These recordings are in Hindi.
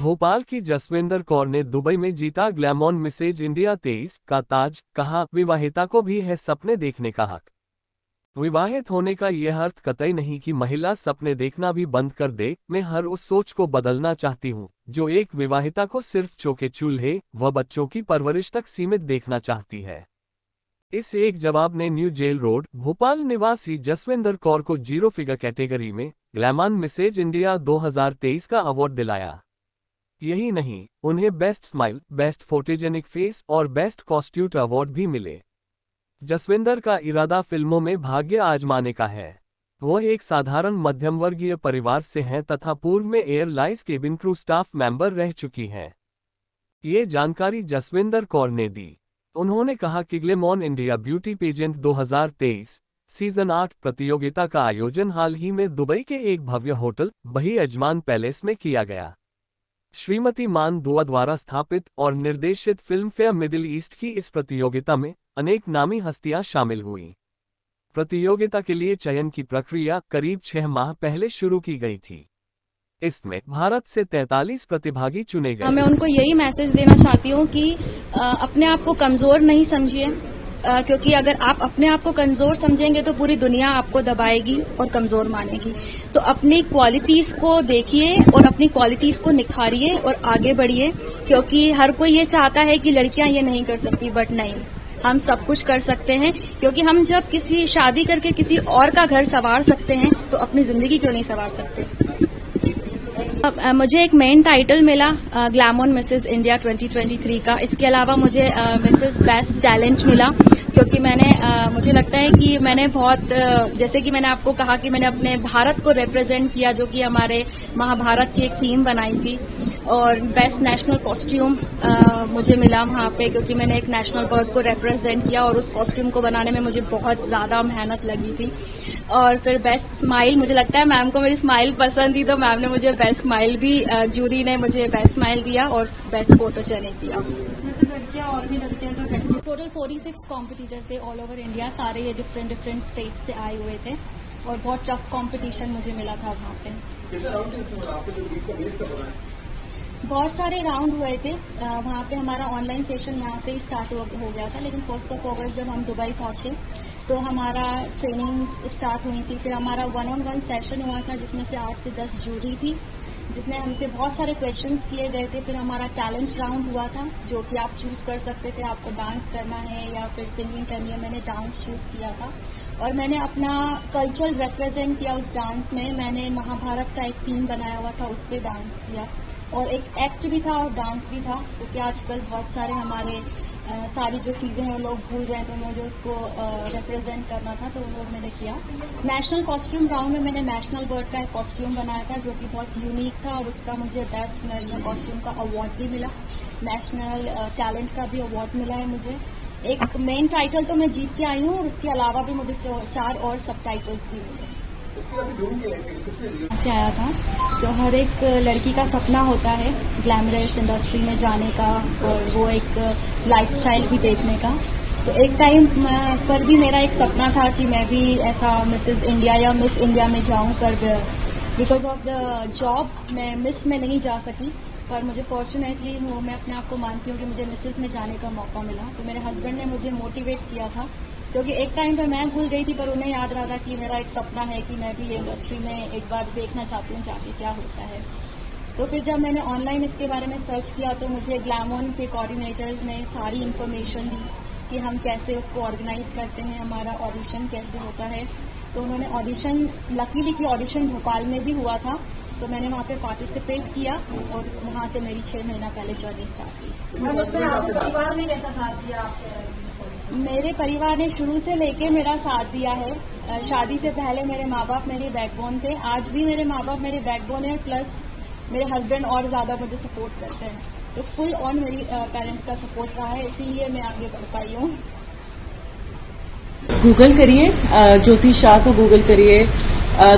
भोपाल की जसविंदर कौर ने दुबई में जीता ग्लैमर मिसेज इंडिया 23 का ताज। कहा, विवाहिता को भी है सपने देखने का हक। विवाहित होने का यह अर्थ कतई नहीं कि महिला सपने देखना भी बंद कर दे। मैं हर उस सोच को बदलना चाहती हूँ जो एक विवाहिता को सिर्फ चौके चूल्हे व बच्चों की परवरिश तक सीमित देखना चाहती है। इस एक जवाब ने न्यू जेल रोड भोपाल निवासी जसविंदर कौर को 0 फिगर कैटेगरी में ग्लैमर मिसेज इंडिया 2023 का अवार्ड दिलाया। यही नहीं, उन्हें best smile, best photogenic face और बेस्ट कॉस्ट्यूट अवार्ड भी मिले। जसविंदर का इरादा फिल्मों में भाग्य आजमाने का है। वह एक साधारण मध्यमवर्गीय परिवार से हैं तथा पूर्व में airlines cabin crew staff member रह चुकी हैं। ये जानकारी जसविंदर कौर ने दी। उन्होंने कहा कि Glamour India Beauty Pageant 2023 season 8 प्रतियोगिता का आयोजन हाल ही में दुबई के एक भव्य होटल बही अजमान पैलेस में किया गया। श्रीमती मान दुआ द्वारा स्थापित और निर्देशित फिल्म फेयर मिडिल ईस्ट की इस प्रतियोगिता में अनेक नामी हस्तियां शामिल हुईं। प्रतियोगिता के लिए चयन की प्रक्रिया करीब 6 माह पहले शुरू की गई थी। इसमें भारत से 43 प्रतिभागी चुने गए। मैं उनको यही मैसेज देना चाहती हूँ कि अपने आप को कमजोर नहीं समझिए, क्योंकि अगर आप अपने आप को कमजोर समझेंगे तो पूरी दुनिया आपको दबाएगी और कमजोर मानेगी। तो अपनी क्वालिटीज को देखिए और अपनी क्वालिटीज को निखारिए और आगे बढ़िए, क्योंकि हर कोई ये चाहता है कि लड़कियां ये नहीं कर सकती, बट नहीं, हम सब कुछ कर सकते हैं। क्योंकि हम जब किसी शादी करके किसी और का घर संवार सकते हैं तो अपनी जिंदगी क्यों नहीं संवार सकते। मुझे एक मेन टाइटल मिला ग्लैमर मिसेस इंडिया 2023 का। इसके अलावा मुझे मिसेस बेस्ट टैलेंट मिला, क्योंकि मुझे लगता है कि मैंने बहुत, जैसे कि मैंने आपको कहा कि मैंने अपने भारत को रिप्रेजेंट किया, जो कि हमारे महाभारत की एक थीम बनाई थी। और बेस्ट नेशनल कॉस्ट्यूम मुझे मिला वहाँ पे, क्योंकि मैंने एक नेशनल बर्ड को रिप्रेजेंट किया और उस कॉस्ट्यूम को बनाने में मुझे बहुत ज़्यादा मेहनत लगी थी। और फिर बेस्ट स्माइल, मुझे लगता है मैम को मेरी स्माइल पसंद थी, तो मैम ने मुझे बेस्ट स्माइल भी, जूरी ने मुझे बेस्ट स्माइल दिया और बेस्ट फोटोजेनिक दिया। और भी लड़कियां जो प्रैक्टिस, टोटल 46 कॉम्पिटिटर थे ऑल ओवर इंडिया, सारे ये डिफरेंट स्टेट से आए हुए थे और बहुत टफ कॉम्पिटिशन मुझे मिला था वहाँ पे। बहुत सारे राउंड हुए थे वहाँ पे। हमारा ऑनलाइन सेशन यहाँ से ही स्टार्ट हो गया था, लेकिन 1 अगस्त जब हम दुबई पहुंचे तो हमारा ट्रेनिंग स्टार्ट हुई थी। फिर हमारा 1-on-1 सेशन हुआ था, जिसमें से 8 से 10 जूरी थी, जिसने हमसे बहुत सारे क्वेश्चंस किए गए थे। फिर हमारा टैलेंट राउंड हुआ था, जो कि आप चूज कर सकते थे, आपको डांस करना है या फिर सिंगिंग करनी है। मैंने डांस चूज किया था और मैंने अपना कल्चर रिप्रेजेंट किया उस डांस में। मैंने महाभारत का एक थीम बनाया हुआ था, उस पर डांस किया और एक एक्ट भी था और डांस भी था, क्योंकि आजकल बहुत सारे हमारे सारी जो चीज़ें हैं वो लोग भूल रहे हैं, तो मुझे उसको रिप्रेजेंट करना था, तो वो मैंने किया। नेशनल कॉस्ट्यूम राउंड में मैंने नेशनल बर्ड का एक कॉस्ट्यूम बनाया था, जो कि बहुत यूनिक था और उसका मुझे बेस्ट नेशनल कॉस्ट्यूम का अवार्ड भी मिला। नेशनल टैलेंट का भी अवार्ड मिला है मुझे। एक मेन टाइटल तो मैं जीत के आई हूँ और उसके अलावा भी मुझे 4 और सब टाइटल्स भी मिले। से आया था, तो हर एक लड़की का सपना होता है ग्लैमरस इंडस्ट्री में जाने का और वो एक लाइफस्टाइल भी देखने का। तो एक टाइम पर भी मेरा एक सपना था कि मैं भी ऐसा मिसेस इंडिया या मिस इंडिया में जाऊं, पर बिकॉज ऑफ द जॉब मैं मिस में नहीं जा सकी। पर मुझे फॉर्चुनेटली मैं अपने आप को मानती हूँ कि मुझे मिसेस में जाने का मौका मिला। तो मेरे हस्बैंड ने मुझे मोटिवेट किया था, क्योंकि एक टाइम पे मैं भूल गई थी, पर उन्हें याद रहा था कि मेरा एक सपना है कि मैं भी इंडस्ट्री में एक बार देखना चाहती हूँ जाके क्या होता है। तो फिर जब मैंने ऑनलाइन इसके बारे में सर्च किया तो मुझे ग्लैमर के कोऑर्डिनेटर्स ने सारी इन्फॉर्मेशन दी कि हम कैसे उसको ऑर्गेनाइज करते हैं, हमारा ऑडिशन कैसे होता है। तो उन्होंने ऑडिशन, लकीली कि ऑडिशन भोपाल में भी हुआ था, तो मैंने वहाँ पे पार्टिसिपेट किया और वहाँ से मेरी 6 महीना पहले जर्नी स्टार्ट की। परिवार ने कैसा साथ दिया आपके? मेरे परिवार ने शुरू से लेके मेरा साथ दिया है। शादी से पहले मेरे माँ बाप मेरे बैकबोन थे, आज भी मेरे माँ बाप मेरे बैकबोन है, प्लस मेरे हस्बैंड और ज़्यादा मुझे सपोर्ट करते हैं। तो फुल ऑन मेरी पेरेंट्स का सपोर्ट रहा है, इसीलिए मैं आगे बढ़ पाई हूँ। गूगल करिए, ज्योति शाह को गूगल करिए,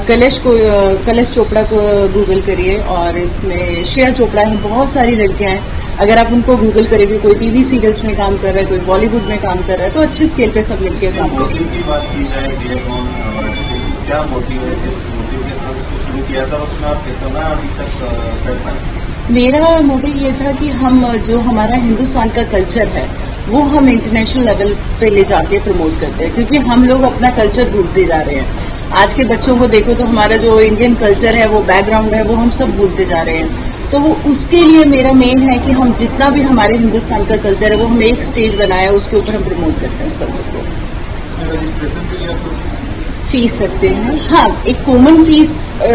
कलश चोपड़ा को गूगल करिए, और इसमें श्रेया चोपड़ा हैं, बहुत सारी लड़कियां हैं। अगर आप उनको गूगल करेंगे, कोई टीवी सीरियल्स में काम कर रहा है, कोई बॉलीवुड में काम कर रहा है, तो अच्छे स्केल पे सब मिलकर काम कर रहे हैं। की बात की जाए, क्या मोटिव है, किस मोटिव के साथ शुरू किया था, उसमें आप कितना अभी तक कर पाए? मेरा मोटिव ये था कि हम जो हमारा हिंदुस्तान का कल्चर है वो हम इंटरनेशनल लेवल पे ले जाके प्रमोट करते हैं, क्योंकि हम लोग अपना कल्चर भूलते जा रहे हैं। आज के बच्चों को देखो तो हमारा जो इंडियन कल्चर है, वो बैकग्राउंड है, वो हम सब भूलते जा रहे हैं। तो वो उसके लिए मेरा मेन है कि हम जितना भी हमारे हिंदुस्तान का कल्चर है वो हम एक स्टेज बनाए, उसके ऊपर हम प्रमोट करते हैं उस कल्चर को। फीस रखते हैं, हाँ, एक कॉमन फीस,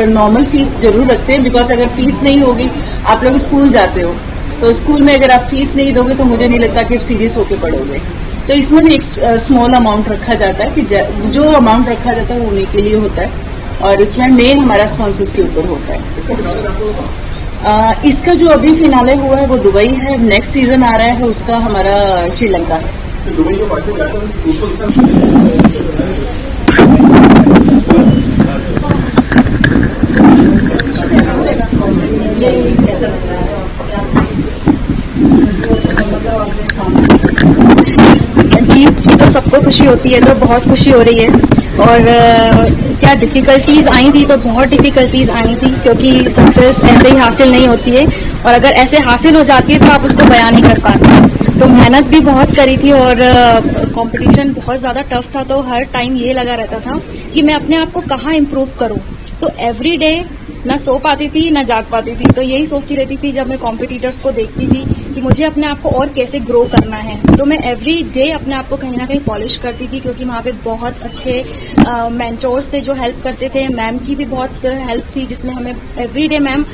नॉर्मल फीस जरूर रखते हैं, बिकॉज अगर फीस नहीं होगी, आप लोग स्कूल जाते हो तो स्कूल में अगर आप फीस नहीं दोगे तो मुझे नहीं लगता कि आप सीरियस होकर पढ़ोगे। तो इसमें भी एक स्मॉल अमाउंट रखा जाता है कि जो अमाउंट रखा जाता है वो उन्हीं के लिए होता है, और इसमें मेन हमारा स्पॉन्सर्स के ऊपर होता है। इसका जो अभी फिनाले हुआ है वो दुबई है, नेक्स्ट सीजन आ रहा है उसका हमारा श्रीलंका है। जीत की तो सबको खुशी होती है, तो बहुत खुशी हो रही है। और क्या डिफिकल्टीज आई थी, तो बहुत डिफिकल्टीज आई थी, क्योंकि सक्सेस ऐसे ही हासिल नहीं होती है, और अगर ऐसे हासिल हो जाती है तो आप उसको बयान नहीं कर पाते। तो मेहनत भी बहुत करी थी, और कंपटीशन बहुत ज़्यादा टफ था, तो हर टाइम ये लगा रहता था कि मैं अपने आप को कहाँ इम्प्रूव करूँ। तो एवरी डे ना सो पाती थी ना जाग पाती थी, तो यही सोचती रहती थी जब मैं कॉम्पिटिटर्स को देखती थी कि मुझे अपने आप को और कैसे ग्रो करना है। तो मैं एवरी डे अपने आप को कहीं ना कहीं पॉलिश करती थी, क्योंकि वहाँ पे बहुत अच्छे मेंटोर्स थे जो हेल्प करते थे। मैम की भी बहुत हेल्प थी, जिसमें हमें एवरी डे मैम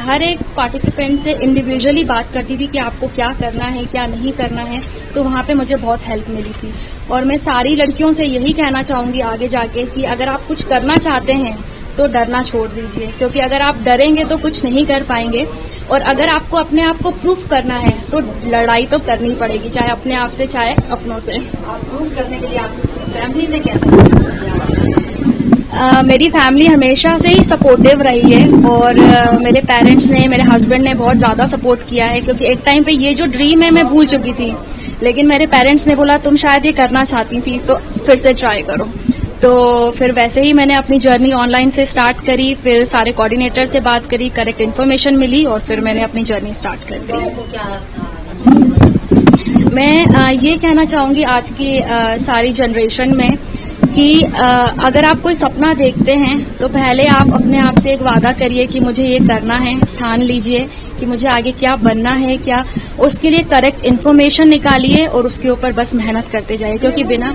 हर एक पार्टिसिपेंट से इंडिविजुअली बात करती थी कि आपको क्या करना है, क्या नहीं करना है। तो वहाँ पे मुझे बहुत हेल्प मिली थी। और मैं सारी लड़कियों से यही कहना चाहूंगी आगे जाके कि अगर आप कुछ करना चाहते हैं तो डरना छोड़ दीजिए, क्योंकि अगर आप डरेंगे तो कुछ नहीं कर पाएंगे। और अगर आपको अपने आप को प्रूफ करना है तो लड़ाई तो करनी पड़ेगी, चाहे अपने आप से चाहे अपनों से। आप प्रूव करने के लिए आपकी फैमिली ने कैसा मेरी फैमिली हमेशा से ही सपोर्टिव रही है, और मेरे पेरेंट्स ने, मेरे हस्बैंड ने बहुत ज्यादा सपोर्ट किया है, क्योंकि एक टाइम पे ये जो ड्रीम है मैं भूल चुकी थी, लेकिन मेरे पेरेंट्स ने बोला तुम शायद ये करना चाहती थी तो फिर से ट्राई करो। तो फिर वैसे ही मैंने अपनी जर्नी ऑनलाइन से स्टार्ट करी, फिर सारे कोऑर्डिनेटर से बात करी, करेक्ट इन्फॉर्मेशन मिली, और फिर मैंने अपनी जर्नी स्टार्ट कर दी। मैं ये कहना चाहूंगी आज की सारी जनरेशन में कि अगर आप कोई सपना देखते हैं तो पहले आप अपने आप से एक वादा करिए कि मुझे ये करना है, ठान लीजिए कि मुझे आगे क्या बनना है, क्या उसके लिए करेक्ट इन्फॉर्मेशन निकालिए और उसके ऊपर बस मेहनत करते जाइए, क्योंकि बिना